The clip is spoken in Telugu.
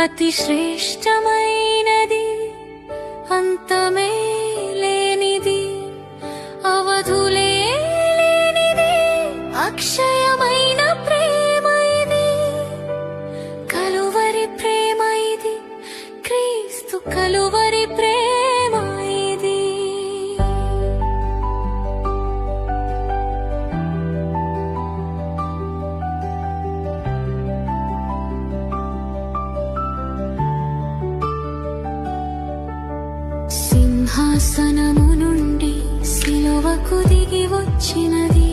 అతి శ్రేష్టమైనది, అంతమే లేనిది, అవధులే లేనిది, అక్షయమైన ప్రేమ ఇది. కలువరి ప్రేమ ఇది, క్రీస్తు కలువరి ప్రేమ ఇది. సింహాసనము నుండి సిలువకు దిగి వచ్చినది,